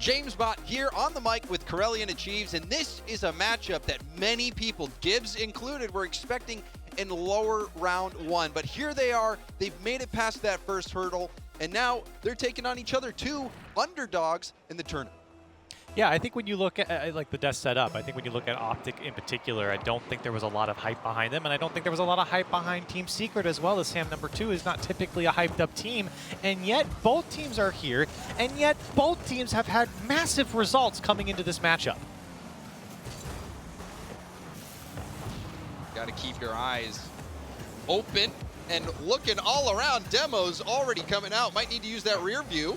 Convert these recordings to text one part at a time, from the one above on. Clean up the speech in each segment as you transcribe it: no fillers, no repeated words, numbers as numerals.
James Bott here on the mic with Corellian Achieves, and this is a matchup that many people, Gibbs included, were expecting in lower round one. But here they are, they've made it past that first hurdle, and now they're taking on each other, two underdogs in the tournament. Yeah, I think when you look at like the desk setup, I think when you look at OpTic in particular, I don't think there was a lot of hype behind them, and I don't think there was a lot of hype behind Team Secret as well, as Sam #2 is not typically a hyped up team, and yet both teams are here, and yet both teams have had massive results coming into this matchup. Got to keep your eyes open and looking all around. Demos already coming out. Might need to use that rear view.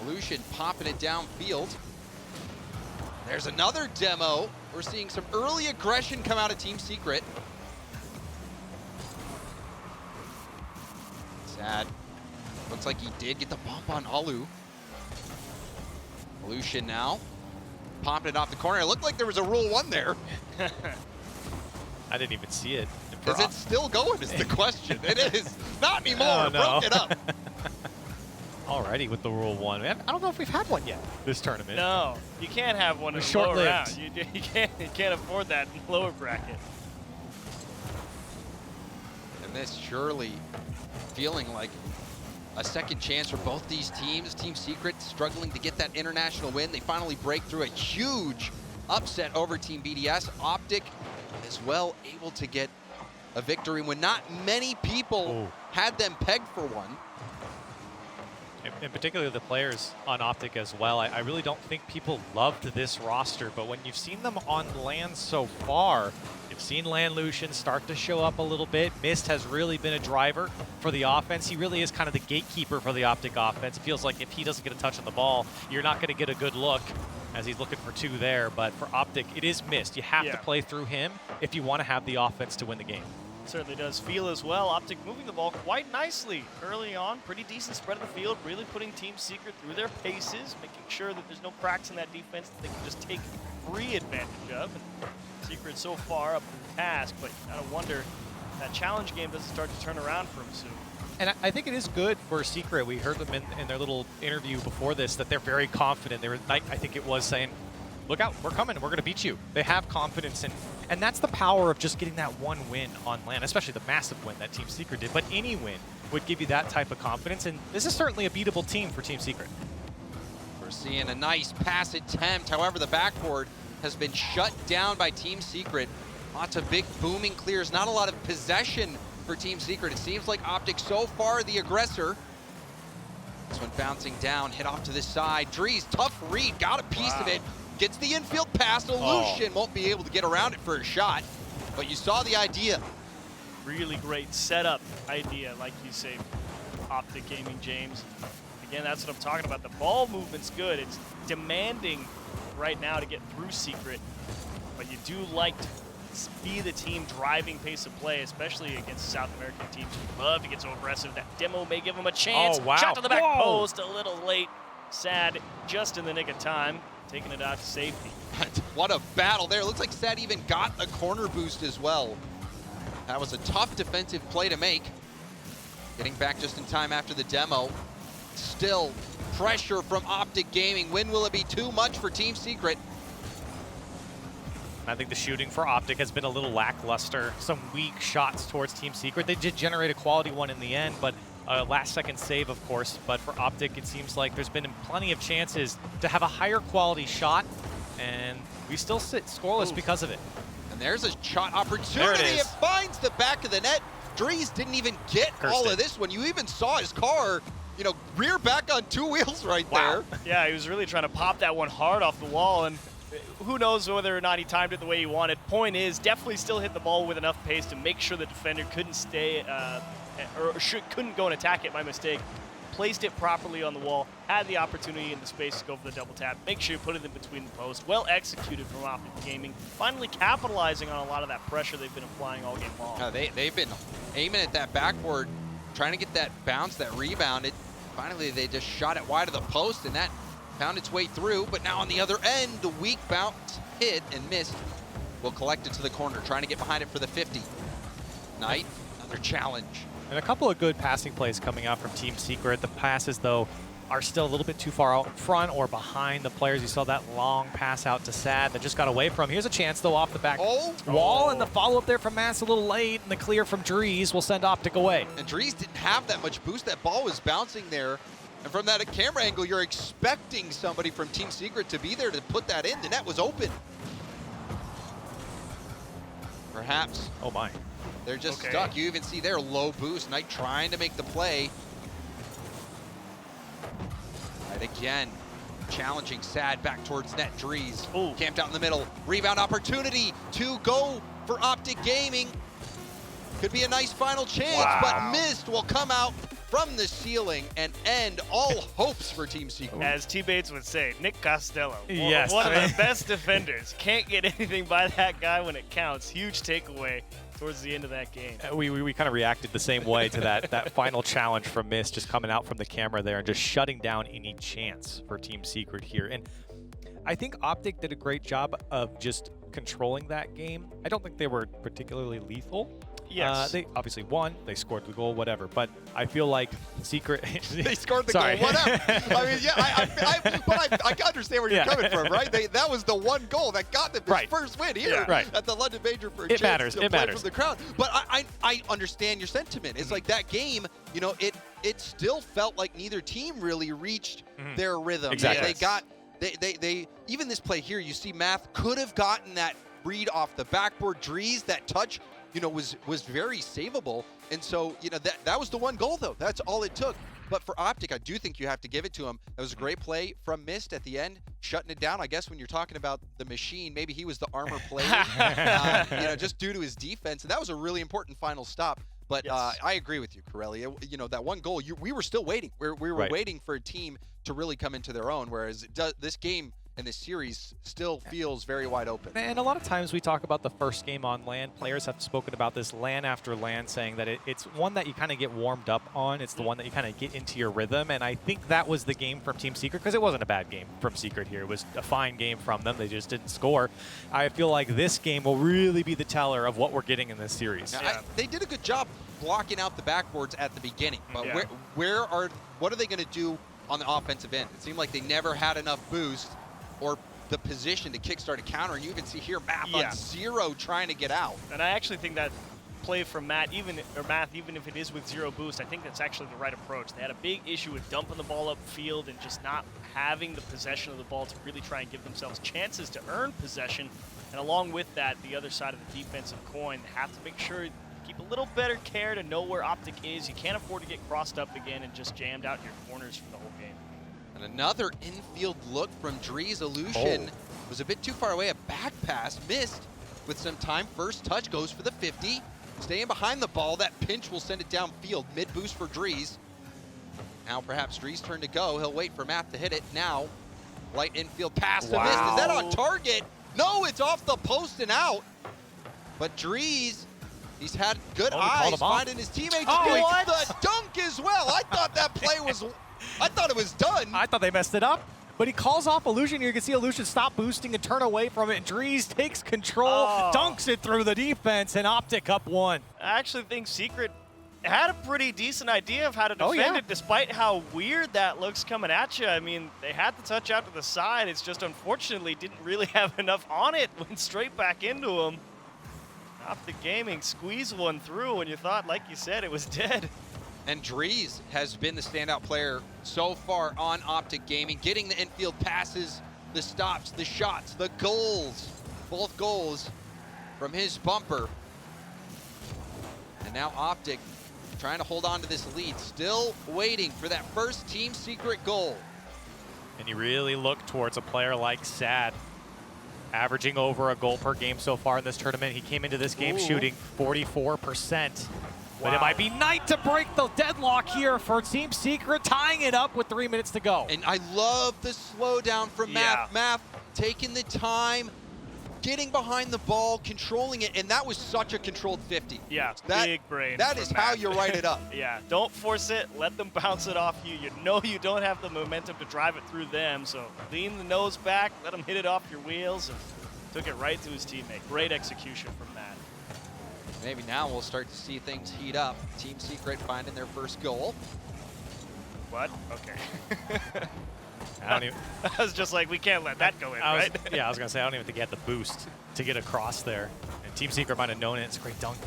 Lucian popping it downfield. There's another demo. We're seeing some early aggression come out of Team Secret. Sad. Looks like he did get the bump on Alu. Lucian now popping it off the corner. It looked like there was a Rule 1 there. I didn't even see it. Is it still going is the question. It is. Not anymore. Oh, no. Broke it up. Already with the Rule 1. I don't know if we've had one yet this tournament. No, you can't have one in the lower round. You can't afford that in the lower bracket. And this surely feeling like a second chance for both these teams. Team Secret struggling to get that international win. They finally break through a huge upset over Team BDS. OpTic as well able to get a victory when not many people had them pegged for one. In particular, the players on OpTic as well. I really don't think people loved this roster, but when you've seen them on LAN so far, you've seen Lucian start to show up a little bit. Mist has really been a driver for the offense. He really is kind of the gatekeeper for the OpTic offense. It feels like if he doesn't get a touch on the ball, you're not going to get a good look, as he's looking for two there. But for OpTic, it is Mist. You have to play through him if you want to have the offense to win the game. Certainly does feel as well. OpTic moving the ball quite nicely early on. Pretty decent spread of the field, really putting Team Secret through their paces, making sure that there's no cracks in that defense that they can just take free advantage of. And Secret so far up to the task, but you gotta wonder that challenge game doesn't start to turn around for him soon. And I think it is good for Secret. We heard them in their little interview before this that they're very confident. They were, I think it was, saying, look out, we're coming, we're going to beat you. They have confidence, and that's the power of just getting that one win on LAN, especially the massive win that Team Secret did. But any win would give you that type of confidence, and this is certainly a beatable team for Team Secret. We're seeing a nice pass attempt. However, the backboard has been shut down by Team Secret. Lots of big booming clears, not a lot of possession for Team Secret. It seems like OpTic so far the aggressor. This one bouncing down, hit off to the side. Drees, tough read, got a piece of it. Gets the infield pass. Lucian won't be able to get around it for a shot, but you saw the idea. Really great setup idea, like you say, OpTic Gaming, James. Again, that's what I'm talking about. The ball movement's good. It's demanding right now to get through Secret, but you do like to be the team driving pace of play, especially against South American teams who love to get so aggressive. That demo may give them a chance. Oh, wow. Shot to the back post, a little late. Sad, just in the nick of time. Taking it out to safety. What a battle there. Looks like Sad even got a corner boost as well. That was a tough defensive play to make. Getting back just in time after the demo. Still pressure from OpTic Gaming. When will it be too much for Team Secret? I think the shooting for OpTic has been a little lackluster. Some weak shots towards Team Secret. They did generate a quality one in the end, but last-second save, of course. But for OpTic, it seems like there's been plenty of chances to have a higher quality shot, and we still sit scoreless because of it. And there's a shot opportunity. There it is. It finds the back of the net. Drees didn't even get all of this one. You even saw his car, you know, rear back on two wheels right there. Yeah, he was really trying to pop that one hard off the wall, and who knows whether or not he timed it the way he wanted. Point is, definitely still hit the ball with enough pace to make sure the defender couldn't stay, couldn't go and attack it by mistake. Placed it properly on the wall, had the opportunity in the space to go for the double tap. Make sure you put it in between the posts. Well executed from OpTic Gaming. Finally capitalizing on a lot of that pressure they've been applying all game long. They've been aiming at that backboard, trying to get that bounce, that rebound. Finally, they just shot it wide of the post, and that found its way through. But now on the other end, the weak bounce hit and missed. Will collect it to the corner, trying to get behind it for the 50. Knight, another challenge. And a couple of good passing plays coming out from Team Secret. The passes, though, are still a little bit too far out front or behind the players. You saw that long pass out to Sad that just got away from. Here's a chance, though, off the back wall, and the follow-up there from Mass a little late, and the clear from Drees will send OpTic away. And Drees didn't have that much boost. That ball was bouncing there. And from that camera angle, you're expecting somebody from Team Secret to be there to put that in. The net was open. Perhaps. Oh, my. They're just stuck. You even see their low boost. Knight trying to make the play. Right again. Challenging Sad back towards net. Drees camped out in the middle. Rebound opportunity to go for OpTic Gaming. Could be a nice final chance, but missed. Will come out from the ceiling and end all hopes for Team Secret. As T-Bates would say, Nick Costello, yes, one of the best defenders. Can't get anything by that guy when it counts. Huge takeaway towards the end of that game. We kind of reacted the same way to that final challenge from Mist, just coming out from the camera there and just shutting down any chance for Team Secret here. And I think OpTic did a great job of just controlling that game. I don't think they were particularly lethal. Yes. They obviously won. They scored the goal, whatever. But I feel like Secret. They scored the goal, whatever. I mean, yeah, but I understand where you're coming from, right? That was the one goal that got them this first win here at the London Major for a chance to play from the crowd. But I understand your sentiment. It's like that game, you know, it still felt like neither team really reached their rhythm. Exactly. They even this play here, you see Math could have gotten that read off the backboard. Drees, that touch, you know, was very savable. And so, you know, that was the one goal, though. That's all it took. But for OpTic, I do think you have to give it to him. That was a great play from Mist at the end, shutting it down. I guess when you're talking about the machine, maybe he was the armor player, you know, just due to his defense. And that was a really important final stop. But I agree with you, Corelli. You know, that one goal, we were still waiting. We were waiting for a team to really come into their own, whereas this game and this series still feels very wide open. And a lot of times we talk about the first game on LAN. Players have spoken about this LAN after LAN, saying that it's one that you kind of get warmed up on. It's the one that you kind of get into your rhythm. And I think that was the game from Team Secret, because it wasn't a bad game from Secret here. It was a fine game from them. They just didn't score. I feel like this game will really be the teller of what we're getting in this series. They did a good job blocking out the backboards at the beginning. But what are they going to do on the offensive end? It seemed like they never had enough boost or the position to kickstart a counter. And you even see here Math on 0 trying to get out. And I actually think that play from Math, even if it is with 0 boost, I think that's actually the right approach. They had a big issue with dumping the ball upfield and just not having the possession of the ball to really try and give themselves chances to earn possession. And along with that, the other side of the defensive coin, they have to make sure you keep a little better care to know where OpTic is. You can't afford to get crossed up again and just jammed out in your corners for the whole game. And another infield look from Drees. Illusion was a bit too far away. A back pass missed with some time. First touch goes for the 50. Staying behind the ball. That pinch will send it downfield. Mid boost for Drees. Now perhaps Drees' turn to go. He'll wait for Math to hit it. Now, light infield pass to Mist. Is that on target? No, it's off the post and out. But Drees, he's had good eyes finding his teammates. The dunk as well. I thought that play was... I thought it was done. I thought they messed it up. But he calls off Illusion. You can see Illusion stop boosting and turn away from it. Drees takes control, dunks it through the defense, and OpTic up 1. I actually think Secret had a pretty decent idea of how to defend it, despite how weird that looks coming at you. I mean, they had the touch out to the side. It's just unfortunately didn't really have enough on it. Went straight back into him. OpTic Gaming squeezed one through when you thought, like you said, it was dead. And Drees has been the standout player so far on OpTic Gaming, getting the infield passes, the stops, the shots, the goals. Both goals from his bumper. And now OpTic trying to hold on to this lead, still waiting for that first Team Secret goal. And you really look towards a player like Sad, averaging over a goal per game so far in this tournament. He came into this game shooting 44%. But it might be Knight to break the deadlock here for Team Secret, tying it up with 3 minutes to go. And I love the slowdown from Math. Math taking the time, getting behind the ball, controlling it, and that was such a controlled 50. Yeah, big brain. That is how you write it up. Don't force it. Let them bounce it off you. You know you don't have the momentum to drive it through them, so lean the nose back, let him hit it off your wheels, and took it right to his teammate. Great execution from Matt. Maybe now we'll start to see things heat up. Team Secret finding their first goal. What? Okay. I don't even. I was just like, we can't let that go in, right? Yeah, I was gonna say I don't even think he had the boost to get across there. And Team Secret might have known it. It's a great dunk.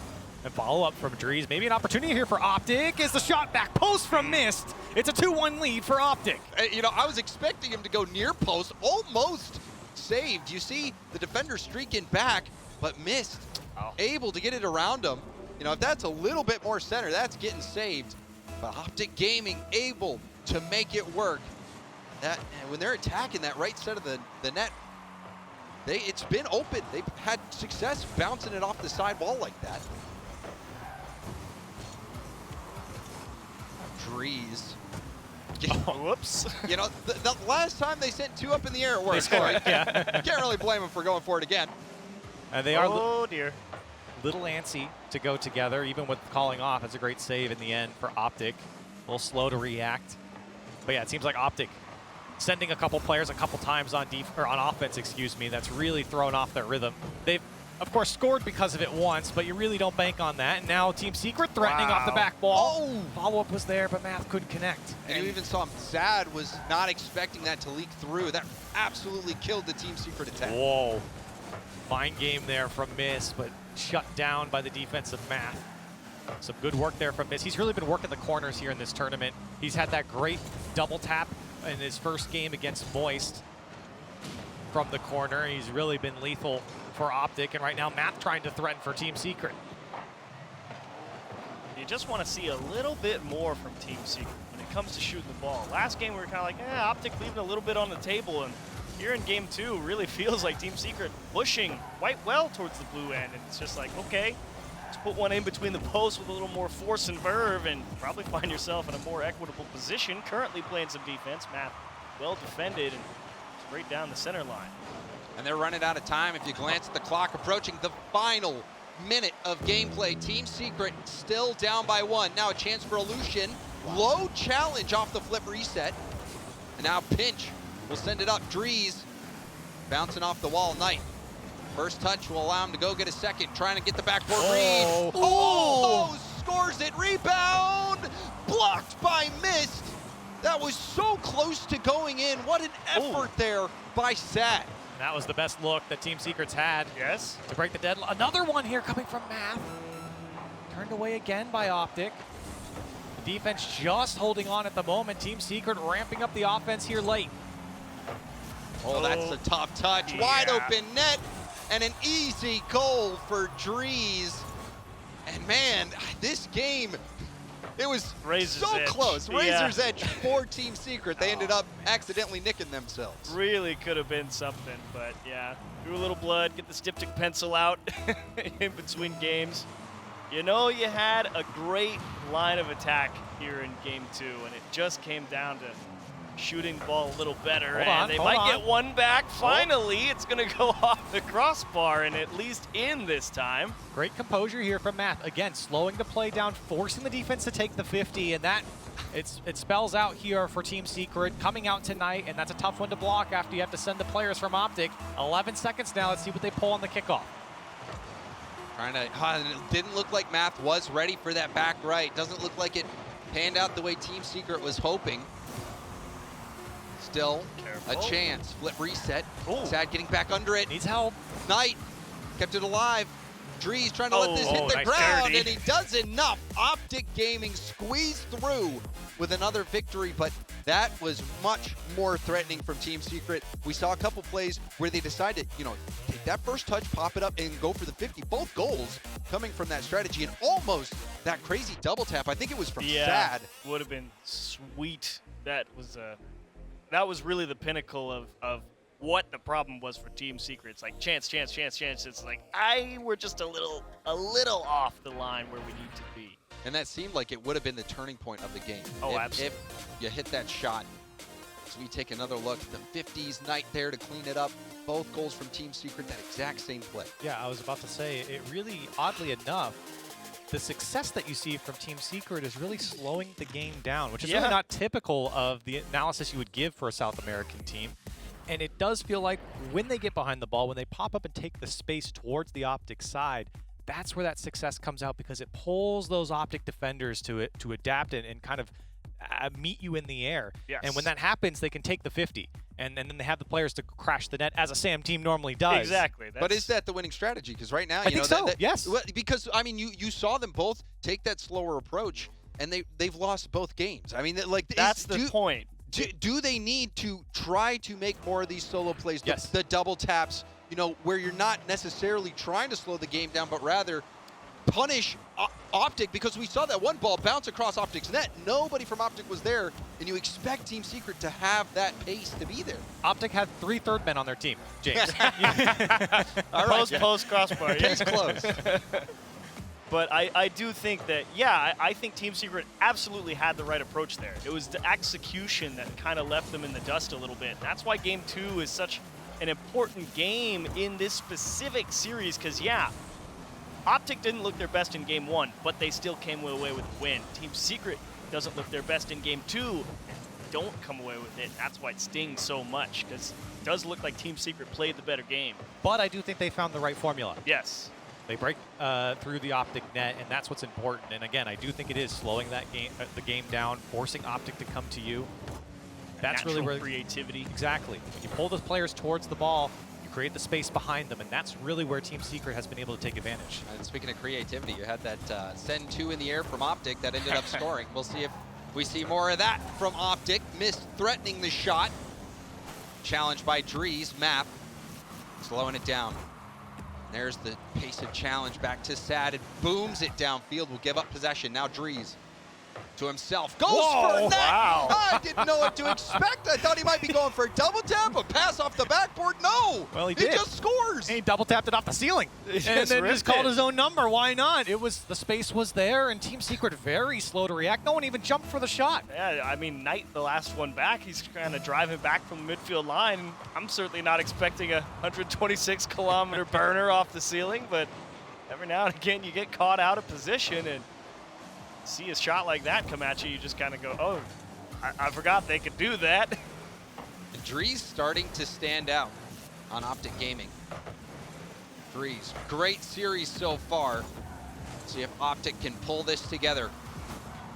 And follow up from Drees. Maybe an opportunity here for OpTic. Is the shot back post from Mist? It's a 2-1 lead for OpTic. You know, I was expecting him to go near post, almost saved. You see the defender streaking back, but Mist able to get it around him. You know, if that's a little bit more center, that's getting saved. But OpTic Gaming able to make it work. That when they're attacking that right side of the net, it's been open. They've had success bouncing it off the side wall like that. Drees. Whoops. You know, the last time they sent 2 up in the air, it worked. They scored, yeah. Can't really blame them for going for it again. And they are Oh, dear. little antsy to go together, even with calling off. It's a great save in the end for OpTic. A little slow to react. But yeah, it seems like OpTic sending a couple players a couple times on offense, excuse me, that's really thrown off their rhythm. They've, of course, scored because of it once, but you really don't bank on that. And now Team Secret threatening off the back wall. Oh! Follow-up was there, but Math couldn't connect. And you even saw Zad was not expecting that to leak through. That absolutely killed the Team Secret attack. Whoa. Fine game there from Miss, but shut down by the defensive Math. Some good work there from Miss. He's really been working the corners here in this tournament. He's had that great double tap in his first game against Moist from the corner. He's really been lethal for OpTic, and right now Math trying to threaten for Team Secret. You just want to see a little bit more from Team Secret when it comes to shooting the ball. Last game we were kind of like, OpTic leaving a little bit on the table, and here in game 2 really feels like Team Secret pushing quite well towards the blue end, and it's just like, okay, let's put one in between the posts with a little more force and verve and probably find yourself in a more equitable position. Currently playing some defense. Math well defended and straight down the center line. And they're running out of time. If you glance at the clock, approaching the final minute of gameplay. Team Secret still down by 1. Now a chance for Illusion. Low challenge off the flip reset. And now Pinch will send it up. Drees bouncing off the wall. Knight. First touch will allow him to go get a second. Trying to get the backboard read. Oh! Scores it. Rebound. Blocked by Mist. That was so close to going in. What an effort there by Sat. That was the best look that Team Secret's had. Yes. To break the deadline. Another one here coming from Math. Turned away again by OpTic. The defense just holding on at the moment. Team Secret ramping up the offense here late. Oh, that's a tough touch. Yeah. Wide open net and an easy goal for Drees. And man, this game, it was Razor's so edge. close. Yeah. Razor's edge for Team Secret. They ended up accidentally nicking themselves. Really could have been something, but yeah. Drew a little blood, get the styptic pencil out in between games. You know, you had a great line of attack here in game 2, and it just came down to shooting the ball a little better. They might get one back. Finally, it's going to go off the crossbar and at least in this time. Great composure here from Math. Again, slowing the play down, forcing the defense to take the 50, and that it spells out here for Team Secret coming out tonight, and that's a tough one to block after you have to send the players from OpTic. 11 seconds now. Let's see what they pull on the kickoff. It didn't look like Math was ready for that back right. Doesn't look like it panned out the way Team Secret was hoping. Still a chance. Flip reset. Sad getting back under it. Needs help. Knight kept it alive. Drees trying to let this hit the nice ground, dirty. and he does enough. OpTic Gaming squeezed through with another victory, but that was much more threatening from Team Secret. We saw a couple plays where they decided, you know, take that first touch, pop it up, and go for the 50. Both goals coming from that strategy, and almost that crazy double tap. I think it was from Sad. Would have been sweet. That was really the pinnacle of what the problem was for Team Secret. It's like chance, chance, chance, chance. It's like we're just a little off the line where we need to be. And that seemed like it would have been the turning point of the game. Absolutely. If you hit that shot. So we take another look. The 50s, Knight there to clean it up. Both goals from Team Secret, that exact same play. Yeah, I was about to say, it really, oddly enough, the success that you see from Team Secret is really slowing the game down, which is really not typical of the analysis you would give for a South American team. And it does feel like when they get behind the ball, when they pop up and take the space towards the OpTic side, that's where that success comes out, because it pulls those OpTic defenders to adapt and kind of meet you in the air. Yes. And when that happens, they can take the 50. And then they have the players to crash the net, as a SAM team normally does. Exactly. But is that the winning strategy? Because right now, I think so, yes. Well, because, I mean, you saw them both take that slower approach, and they've lost both games. I mean, like that's the point. Do they need to try to make more of these solo plays, Yes. the double taps, where you're not necessarily trying to slow the game down, but rather punish OpTic, because we saw that one ball bounce across OpTic's net. Nobody from OpTic was there, and you expect Team Secret to have that pace to be there. OpTic had 3 third men on their team, James. All right, Post crossbar. Case closed. But I do think that, yeah, I think Team Secret absolutely had the right approach there. It was the execution that kind of left them in the dust a little bit. That's why Game 2 is such an important game in this specific series, because, yeah, OpTic didn't look their best in Game 1, but they still came away with a win. Team Secret doesn't look their best in Game 2 and don't come away with it. That's why it stings so much, because it does look like Team Secret played the better game. But I do think they found the right formula. Yes. They break through the OpTic net, and that's what's important. And again, I do think it is slowing that game, the game down, forcing OpTic to come to you. That's really where creativity. Exactly. When you pull the players towards the ball, you create the space behind them, and that's really where Team Secret has been able to take advantage. And speaking of creativity, you had that send 2 in the air from OpTic that ended up scoring. We'll see if we see more of that from OpTic. Missed threatening the shot. Challenged by Drees. Map slowing it down. There's the pace of challenge back to Sad. It booms it downfield. Will give up possession. Now Drees to himself. Goes for net. Wow. I didn't know what to expect. I thought he might be going for a double tap, a pass off the backboard. No. Well, he did. just scores. And he double tapped it off the ceiling. And then just called his own number. Why not? The space was there, and Team Secret very slow to react. No one even jumped for the shot. Yeah, I mean, Knight, the last one back, he's kind of driving back from the midfield line. I'm certainly not expecting a 126-kilometer burner off the ceiling, but every now and again you get caught out of position and see a shot like that come at you, you just kind of go, oh, I forgot they could do that. And Drees starting to stand out on OpTic Gaming. Drees, great series so far. See if OpTic can pull this together.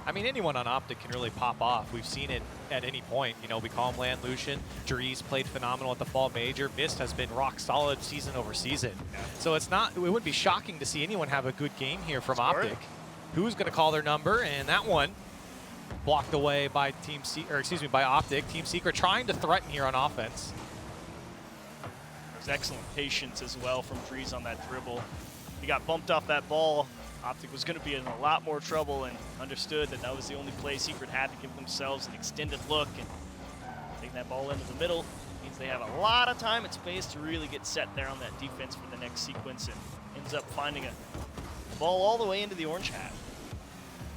I mean, anyone on OpTic can really pop off. We've seen it at any point. We call him Land Lucian. Drees played phenomenal at the Fall Major. Mist has been rock solid season over season. Yeah. So it wouldn't be shocking to see anyone have a good game here from OpTic. Who's going to call their number? And that one blocked away by by OpTic. Team Secret trying to threaten here on offense. There's excellent patience as well from Drees on that dribble. He got bumped off that ball. OpTic was going to be in a lot more trouble and understood that was the only play Secret had to give themselves an extended look. And taking that ball into the middle means they have a lot of time and space to really get set there on that defense for the next sequence, and ends up finding a ball all the way into the orange hat.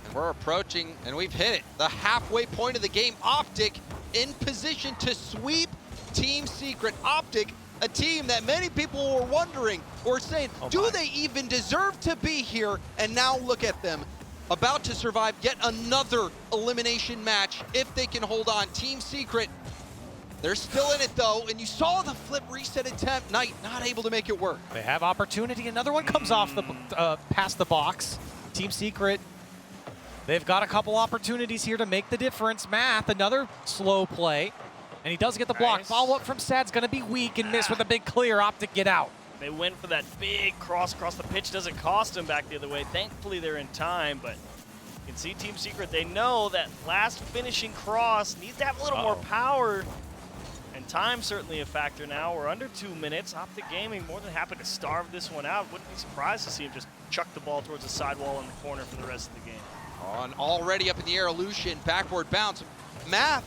And we're approaching, and we've hit it, the halfway point of the game. OpTic in position to sweep Team Secret. OpTic, a team that many people were wondering or saying, do they even deserve to be here? And now look at them, about to survive yet another elimination match if they can hold on. Team Secret, they're still in it though, and you saw the flip reset attempt. Knight not able to make it work. They have opportunity. Another one comes off the past the box. Team Secret, they've got a couple opportunities here to make the difference. Math, another slow play. And he does get the block. Follow-up from Sad's going to be weak and miss with a big clear. OpTic get out. They went for that big cross across the pitch. Doesn't cost them back the other way. Thankfully, they're in time, but you can see Team Secret, they know that last finishing cross needs to have a little more power. And time certainly a factor now. We're under 2 minutes. OpTic Gaming more than happy to starve this one out. Wouldn't be surprised to see him just chuck the ball towards the sidewall in the corner for the rest of the game. On already up in the air, Lucian, backboard bounce. Math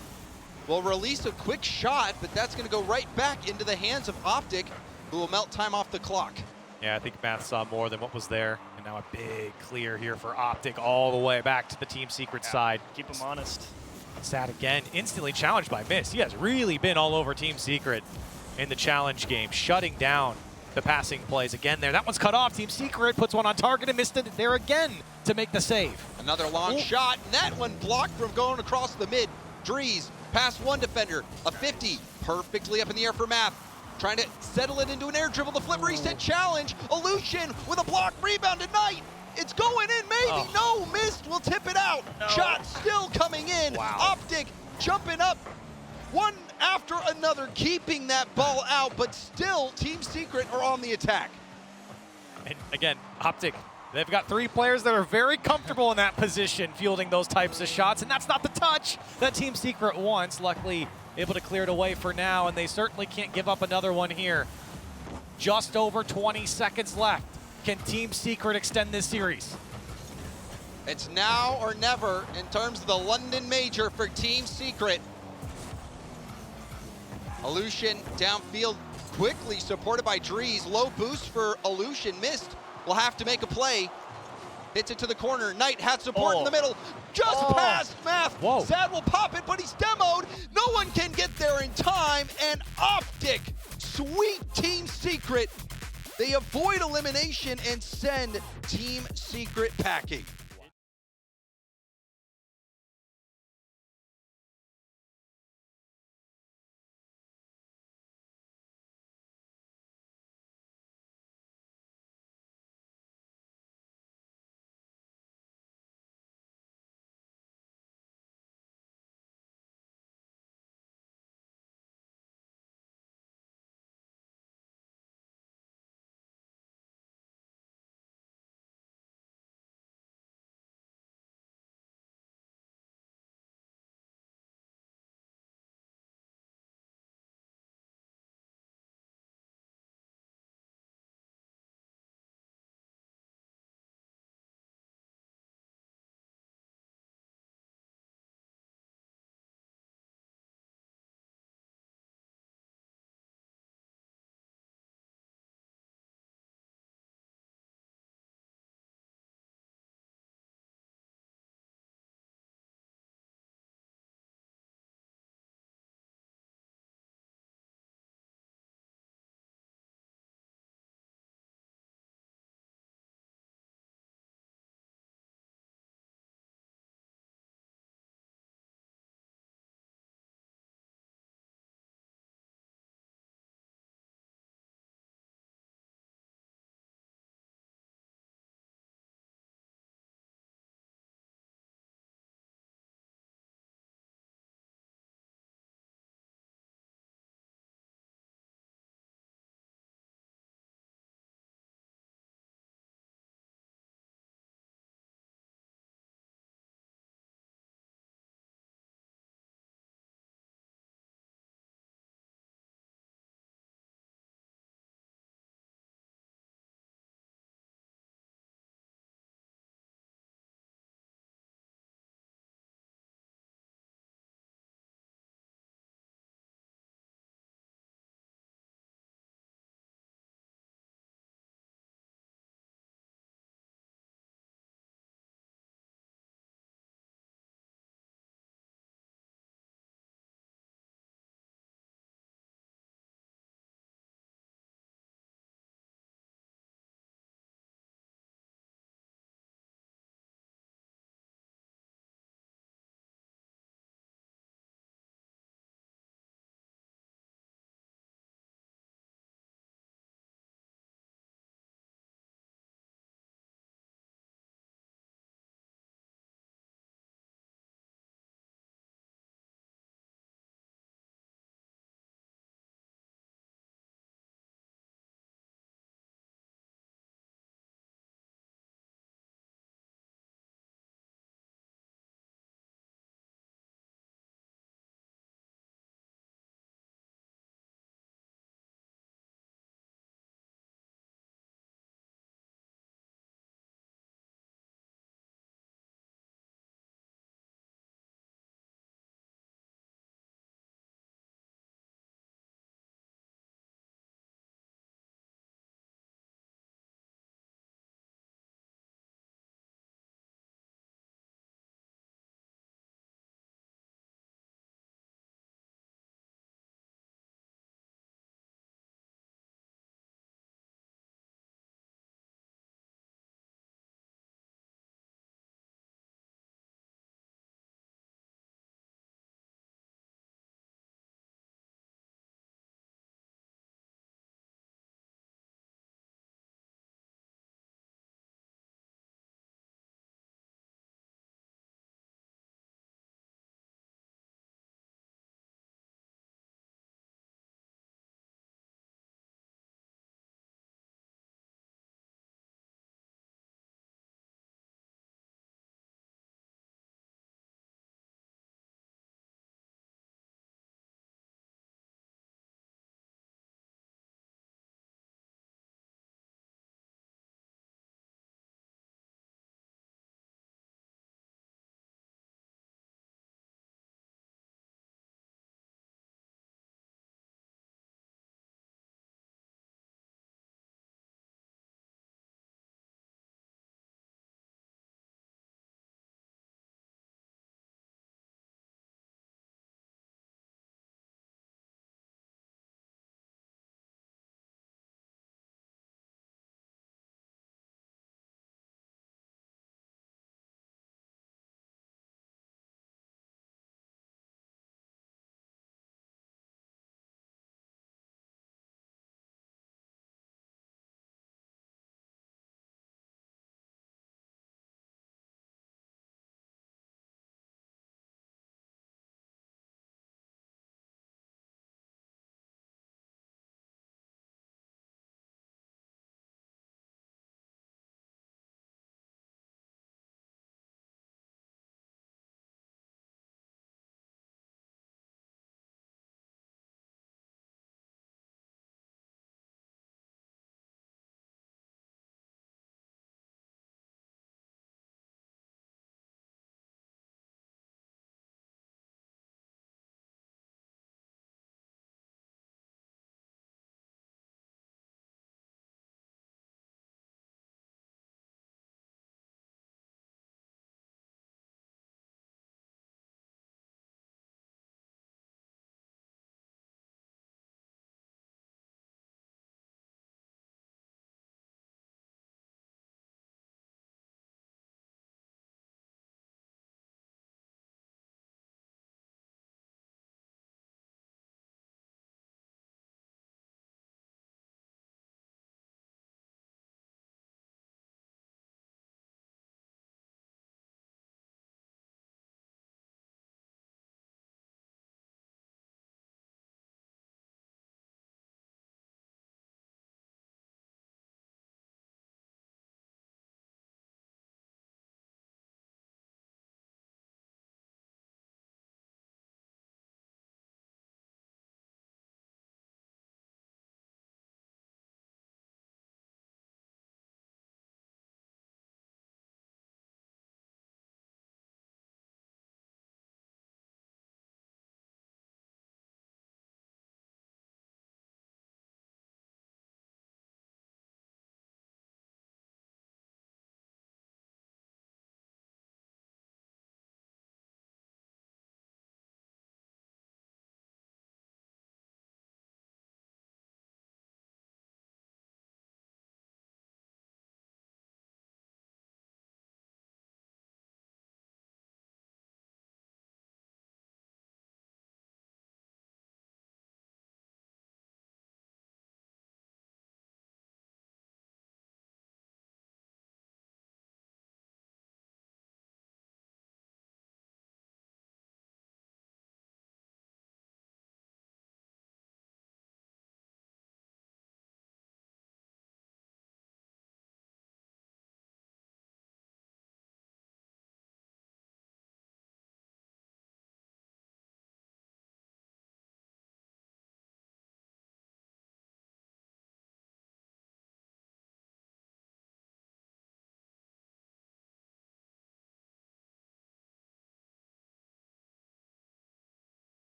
will release a quick shot, but that's going to go right back into the hands of OpTic, who will melt time off the clock. Yeah, I think Math saw more than what was there. And now a big clear here for OpTic all the way back to the Team Secret side. Keep him honest. Sad again, instantly challenged by Mist. He has really been all over Team Secret in the challenge game, shutting down the passing plays again there. That one's cut off. Team Secret puts one on target and missed it there again to make the save. Another long shot, and that one blocked from going across the mid. Drees past one defender, a 50, perfectly up in the air for Math. Trying to settle it into an air dribble, the flip reset challenge. Lucian with a block, rebound to Knight. It's going in, maybe. No, missed. We'll tip it out. No. Shot still coming in. Wow. OpTic jumping up one after another, keeping that ball out, but still Team Secret are on the attack. And again, OpTic, they've got 3 players that are very comfortable in that position, fielding those types of shots, and that's not the touch that Team Secret wants. Luckily, able to clear it away for now, and they certainly can't give up another one here. Just over 20 seconds left. Can Team Secret extend this series? It's now or never in terms of the London Major for Team Secret. Illusion downfield quickly supported by Drees. Low boost for Illusion, missed. Will have to make a play. Hits it to the corner. Knight had support in the middle. Just past Math. Whoa. Sad will pop it, but he's demoed. No one can get there in time. And OpTic, sweet Team Secret. They avoid elimination and send Team Secret packing.